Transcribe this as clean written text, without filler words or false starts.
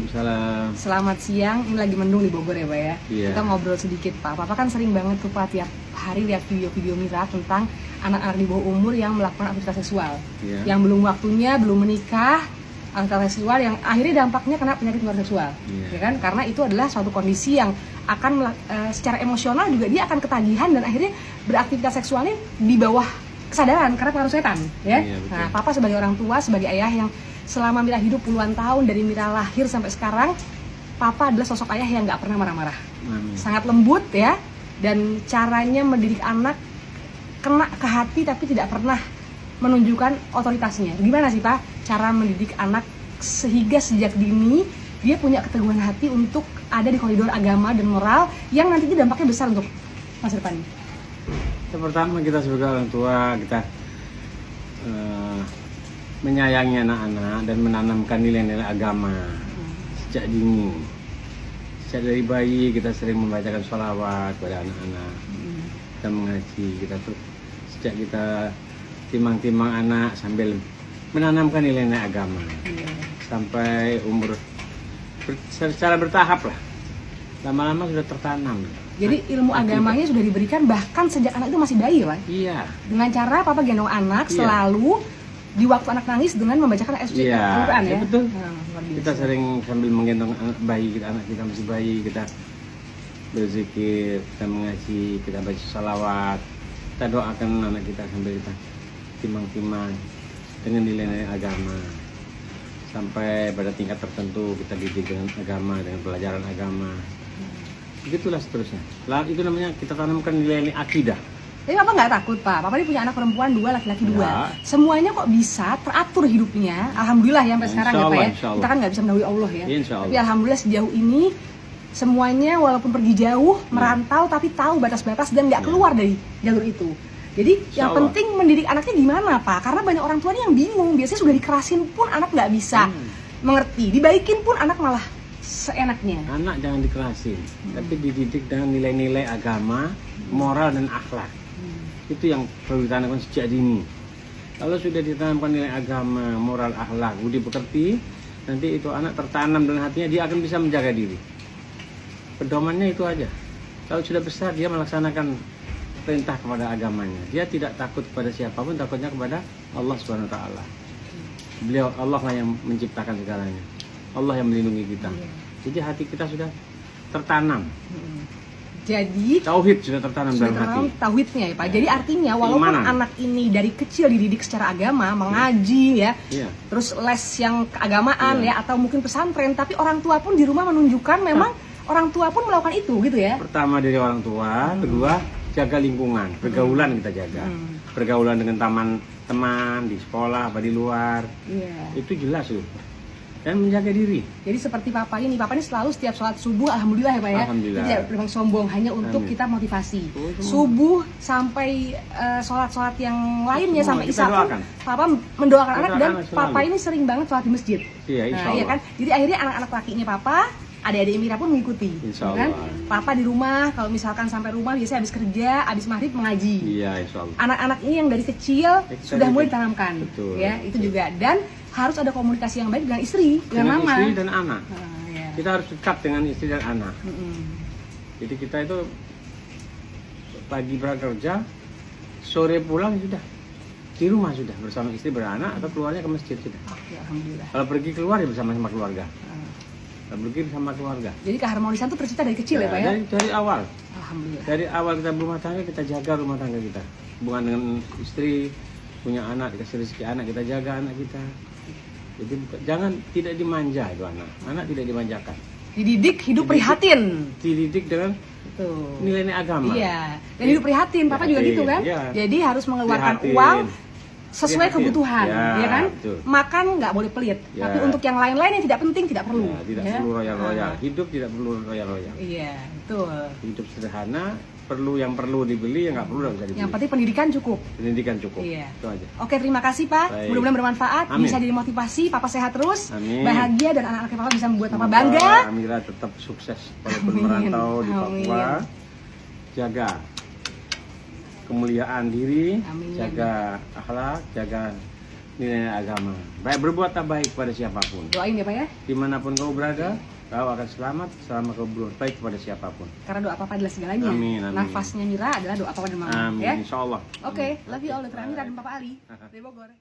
Waalaikumsalam. Selamat siang, ini lagi mendung di Bogor ya Pak ya. Iya. Kita ngobrol sedikit Pak. Papa kan sering banget tuh Pak tiap hari lihat video-video Mira tentang anak-anak di bawah umur yang melakukan aktivitas seksual. Iya. Yang belum waktunya, belum menikah, aktivitas seksual yang akhirnya dampaknya kena penyakit menular seksual. Iya. Ya kan? Karena itu adalah suatu kondisi yang akan secara emosional juga dia akan ketagihan dan akhirnya beraktivitas seksualnya di bawah kesadaran karena pengaruh setan ya. Iya, betul. Nah, Papa sebagai orang tua, sebagai ayah yang selama Mira hidup puluhan tahun dari Mira lahir sampai sekarang, Papa adalah sosok ayah yang nggak pernah marah-marah, sangat lembut ya, dan caranya mendidik anak kena ke hati tapi tidak pernah menunjukkan otoritasnya. Gimana sih Pak cara mendidik anak sehingga sejak dini dia punya keteguhan hati untuk ada di koridor agama dan moral yang nantinya dampaknya besar untuk masa depan? Yang pertama, kita sebagai orang tua kita menyayangi anak-anak dan menanamkan nilai-nilai agama sejak dini. Sejak dari bayi kita sering membacakan sholawat kepada anak-anak, kita mengaji, kita tuh sejak kita timang-timang anak sambil menanamkan nilai-nilai agama sampai umur secara bertahap lah, lama-lama sudah tertanam. Jadi ilmu agamanya sudah diberikan bahkan sejak anak itu masih bayi Pak. Iya. Dengan cara Papa gendong anak selalu di waktu anak nangis dengan membacakan Al-Quran ya. Iya, betul. Nah, Kita sering sambil menggendong anak kita masih bayi, kita berzikir, kita mengaji, kita baca salawat, kita doakan anak kita sambil kita timang-timang dengan nilai-nilai agama. Sampai pada tingkat tertentu kita didik dengan agama, dengan pelajaran agama. Begitulah seterusnya. Lalu itu namanya kita tanamkan nilai-nilai akidah. Tapi Papa nggak takut Pak? Papa ini punya anak perempuan 2, laki-laki 2. Ya. Semuanya kok bisa teratur hidupnya. Alhamdulillah ya sampai sekarang ya Pak ya. Insya Allah. Kita kan nggak bisa mendahului Allah ya. Insya Allah. Tapi alhamdulillah sejauh ini semuanya walaupun pergi jauh, merantau tapi tahu batas-batas dan nggak keluar dari jalur itu. Jadi yang Allah. penting mendidik anaknya gimana Pak? Karena banyak orang tua yang bingung. Biasanya sudah dikerasin pun anak nggak bisa mengerti. Dibaikin pun anak malah seenaknya. Anak jangan dikerasin, tapi dididik dengan nilai-nilai agama, moral dan akhlak. Itu yang perlu ditanamkan sejak dini. Kalau sudah ditanamkan nilai agama, moral, akhlak, budi pekerti, nanti itu anak tertanam dalam hatinya, dia akan bisa menjaga diri. Pedomannya itu aja. Kalau sudah besar, dia melaksanakan perintah kepada agamanya. Dia tidak takut kepada siapapun, takutnya kepada Allah Subhanahu wa taala. Beliau, Allah lah yang menciptakan segalanya. Allah yang melindungi kita. Jadi hati kita sudah tertanam. Jadi Tauhid sudah tertanam dalam hati. Tauhidnya ya Pak. Jadi artinya walaupun Keimanan. anak ini dari kecil dididik secara agama, mengaji ya, Iya. terus les yang keagamaan Iya. ya, atau mungkin pesantren, tapi orang tua pun di rumah menunjukkan memang orang tua pun melakukan itu gitu ya. Pertama dari orang tua, kedua jaga lingkungan, pergaulan kita jaga. Pergaulan dengan teman di sekolah, apa di luar. Iya. Itu jelas tuh. Dan menjaga diri. Jadi seperti Papa ini selalu setiap sholat subuh, alhamdulillah ya Pak ya. Alhamdulillah. Tidak memang sombong, hanya untuk Amin. kita motivasi. Betul. Subuh sampai sholat-sholat yang lainnya Semua sampai kita isya pun doakan. Papa mendoakan anak dan Doakan selalu. Papa ini sering banget sholat di masjid. Iya, insya Nah, Allah. iya kan? Jadi akhirnya anak-anak lakinya Papa, adik-adik Mira pun mengikuti. Insya Kan? Allah. Papa di rumah, kalau misalkan sampai rumah biasanya habis kerja, habis maghrib mengaji. Iya, insya Allah. Anak-anak ini yang dari kecil Kita sudah mulai didik. ditanamkan. Betul, Ya, itu betul. juga. Dan harus ada komunikasi yang baik dengan istri, dengan mama. Istri dan anak. Ya. Kita harus dekat dengan istri dan anak. Jadi kita itu pagi bekerja, sore pulang sudah di rumah sudah bersama istri beranak atau keluarnya ke masjid sudah. Oke, alhamdulillah. Kalau pergi keluar ya bersama-sama keluarga. Kalau pergi bersama keluarga. Jadi keharmonisan itu tercipta dari kecil ya Pak ya? Dari awal. Alhamdulillah. Dari awal kita berumah tangga, kita jaga rumah tangga kita. Hubungan dengan istri, punya anak, dikasih rezeki anak, kita jaga anak kita. Jadi jangan tidak dimanja itu anak. Anak tidak dimanjakan. Dididik hidup prihatin. Dididik dengan Tuh. nilai-nilai agama. Iya. Dan hidup prihatin, Papa juga gitu kan? Iya. Jadi harus mengeluarkan Prihatin. uang sesuai Prihatin. kebutuhan, ya kan? Betul. Makan nggak boleh pelit. Ya. Tapi untuk yang lain-lain yang tidak penting tidak perlu. Ya, tidak ya? perlu royal-royal. Hidup tidak perlu royal-royal. Iya, betul. Hidup sederhana, perlu yang perlu dibeli, yang nggak perlu nggak bisa dibeli. Yang penting pendidikan cukup. Pendidikan cukup. Iya. Itu aja. Oke, terima kasih Pak. Baik. Mudah-mudahan bermanfaat, Amin. bisa jadi motivasi, Papa sehat terus, Amin. bahagia dan anak-anaknya Papa bisa membuat Papa Semoga bangga. Amira tetap sukses walaupun Amin. merantau di Amin. Papua. Jaga kemuliaan diri, Amin. jaga akhlak, jaga nilai agama. Baik berbuat tak baik pada siapapun. Doain ya Pak ya. Dimanapun kau berada, kau akan selamat selama kau berbuat baik kepada siapapun. Karena doa Papa adalah segalanya. Amin, amin. Nafasnya Mira adalah doa Papa dan Mama. Amin, Ya. insya Allah. Oke, love you all. Dari Mira dan Papa Ali dari Bogor.